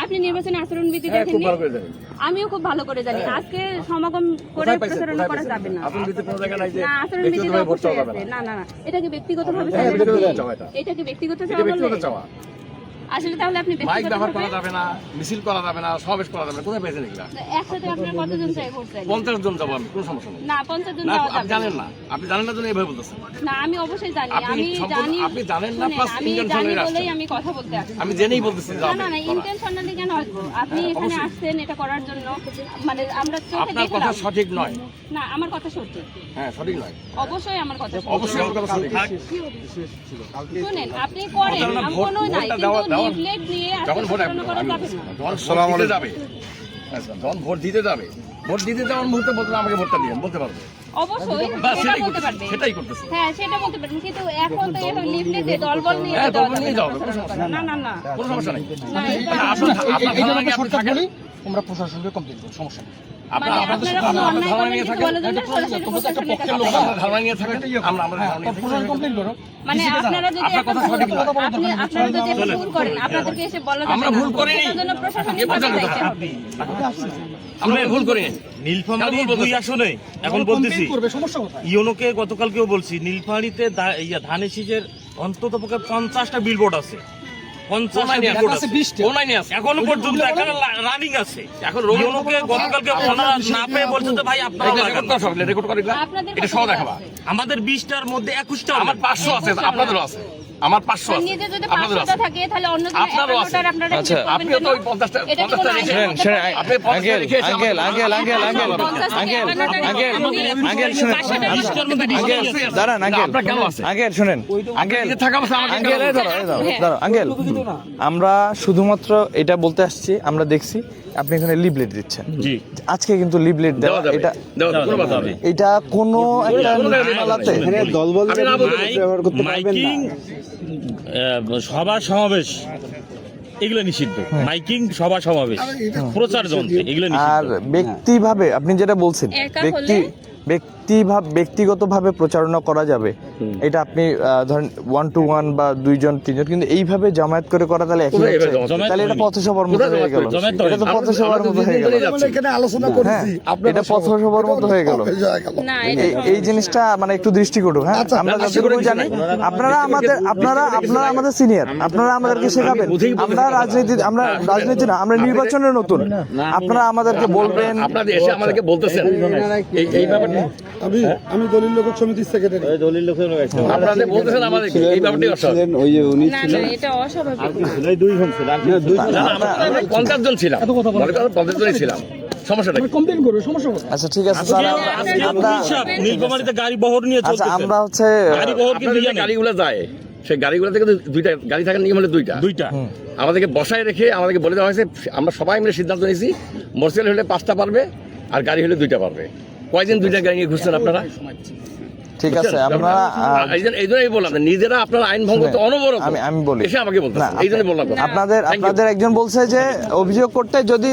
আপনি নির্বাচনে আচরণবিধি দেখেননি, আমিও খুব ভালো করে জানি। আজকে সমাগম করে প্রচারণা করা যাবে না। আচরণবিধি অবশ্যই আছে। না না না, এটা কি ব্যক্তিগতভাবে এটা কি ব্যক্তিগত চাওয়া? আসলে তাহলে আপনি মাইক ব্যবহার করা যাবে না, মিছিল করা যাবে না, সমাবেশ করা যাবে না, কোথায় পেয়েছেন এগুলা? একসাথে আপনারা কতজন চাই ভোট চাই? 50 জন যাবো আমি, কোনো সমস্যা নেই। না 50 জন যাওয়া যাবে আপনি জানেন না, আপনি জানেন না জন্য এইভাবে বলতেছেন। না আমি অবশ্যই জানি, আমি জানি আপনি জানেন না, প্লাস আমি জানি ইন্টেনশনালি বলেই আমি কথা বলতে আসছি। আমি জেনেই বলতেছি। না না না, ইন্টেনশনালি কেন আসবো? আপনি এখানে আসছেন এটা করার জন্য, মানে আমরা চোখে আপনার দেখলাম। কথা সঠিক নয়। না আমার কথা সঠিক। হ্যাঁ সঠিক নয়, অবশ্যই আমার কথা সঠিক। অবশ্যই আমার কথা সঠিক। শুনেন আপনি করেন, আমি কোনো নাই, কিন্তু লিফলেট দিয়ে যখন ভোট আচরণ করা যাবে না। যখন ভোট দিতে যাবে, ভোট দিতে যাওয়ার মুহূর্তে বলতে আমাকে ভোটটা দিবেন, বলতে পারবে। অবশ্যই এটা বলতে পারবে। সেটাই করতেছে। হ্যাঁ সেটা বলতে পারবেন, কিন্তু এখন তো এখন লিফলেট দিয়ে দলবল নিয়ে হ্যাঁ, যাওয়া দলবল নিয়ে যাবে যাও, কোনো সমস্যা না। না না না, কোনো সমস্যা নেই। না, এটা- আমরা প্রশাসনকে কমপ্লেইন করব, সমস্যা নেই। মানে আপনারা কোনো অন্যায় করলে কিছু বলে দেন না, সরাসরি প্রশাসনের কাছে যাবেন। প্রশাসন কমপ্লেইন করো। মানে আপনারা যদি একটা ভুল করেন, আপনারা যদি একটা ভুল করেন, আপনাদেরকে এসে বলা যাবে আমরা না। ভুল করিনি। সেটার জন্য প্রশাসনিক কাছে যাইতে হবে। আমরা ভুল করি। নীলফামারী 2 আসনে এখন বলতেছি, করবে, সমস্যা কোথায়? ইউনোকে গতকালকেও বলছি, নীলফামারীতে ধানের শীষের অন্তত পক্ষে 50টা বিলবোর্ড আছে। 50টা বিলবোর্ড আছে, এখনো পর্যন্ত এখানে রানিং আছে। এখন ইউনোকে গতকালকে ওনারা না পেয়ে বলছে যে ভাই আপনারা লাগান। আপনাদের এটা সহ দেখাবা। আমাদের 20টার মধ্যে 21টা আমার 500 আছে, আপনাদেরও আছে। আমার 500 আছে, নিজে যদি আপনাদেরও 500টা আছে। থাকে তাহলে অন্য দিন আপনারও আছে। 51টার আপনারা আচ্ছা, করবেন আপনিও তো ওই কেন? 50টা এটা কি কোনো রেখে আইনের মধ্যে পড়ে? আপনি 50টা রেখে এসে আঙ্কেল দাঁড়ান আপনার কেন আছে? আঙ্কেল শুনেন আঙ্কেল থাকা অবস্থা আমাকে আঙ্কেল দাঁড়াও আঙ্কেল, আমরা শুধুমাত্র এটা বলতে আসছি, আমরা দেখছি আপনি এখানে লিফলেট দিচ্ছেন। জি, আজকে কিন্তু লিফলেট দেওয়া এটা কোনো কথা নেই। এটা কোনো একটা নীতিমালাতে মাইকিং, সভা সমাবেশ এগুলো নিষিদ্ধ। মাইকিং, সভা সমাবেশ, প্রচার যন্ত্র এগুলো আর নিষিদ্ধ। ব্যক্তিভাবে আপনি যেটা বলছেন একা ব্যক্তিগতভাবে প্রচারণা করা যাবে, এটা আপনি ধরেন 1 to 1 বা 2 জন 3 জন, কিন্তু এইভাবে জামায়াত করে করা তাহলে একই কোথায় হচ্ছে। জমায়েত তাহলে এটা পথসভার মতো হয়ে গেল। এটা তো পথসভার মতো হয়ে গেল। এখানে আলোচনা হ্যাঁ, করেছি, এটা পথসভার মতো হয়ে গেল। না এটা এই জিনিসটা মানে একটু দৃষ্টিকটু। হ্যাঁ, আমরা যতটুকু জানি আপনারা আমাদের সিনিয়র, আপনারা আমাদেরকে শেখাবেন। আমরা রাজনীতি না, আমরা নির্বাচনের নতুন। আপনারা আমাদেরকে বলবেন, আপনাদের এসে আমাদেরকে বলতেছেন এই ব্যাপারটা। আমি দলিল লেখক সমিতির সেক্রেটারি। আপনাদের বলতেছেন আমাদেরকে এই ব্যাপারটাই অস্বাভাবিক। না না এটা অস্বাভাবিক। 50 জন ছিলাম, 50 জনই ছিলাম, সমস্যাটা কি? কমপ্লেইন করবে, সমস্যা কোথায়? আচ্ছা ঠিক আছে স্যার, আমরা নীলফামারীতে গাড়ি বহর নিয়ে আচ্ছা চলতেছে। আমরা হচ্ছে গাড়ি বহর কিন্তু আপনাদের যে গাড়িগুলো যায়, সেই গাড়িগুলো থেকে তো দুইটা গাড়ি থাকার নিয়ম হলে দুইটা। আমাদেরকে বসায় রেখে আমাদেরকে বলে দেওয়া হয়েছে, আমরা সবাই মিলে সিদ্ধান্ত নিয়েছি মোটরসাইকেল হলে 5টা পারবে আর গাড়ি হলে 2টা পারবে। কয়দিন 2টা গাড়ি নিয়ে ঘুরছেন আপনারা? ঠিক আছে, আমরা এই জন্যই বললাম নিজেরা আপনারা আইন ভঙ্গ তো অনবরত আমি বলি এসে আমাকে বলতেছেন, এই জন্য বললাম। আপনাদের একজন বলছে যে অভিযোগ করতে যদি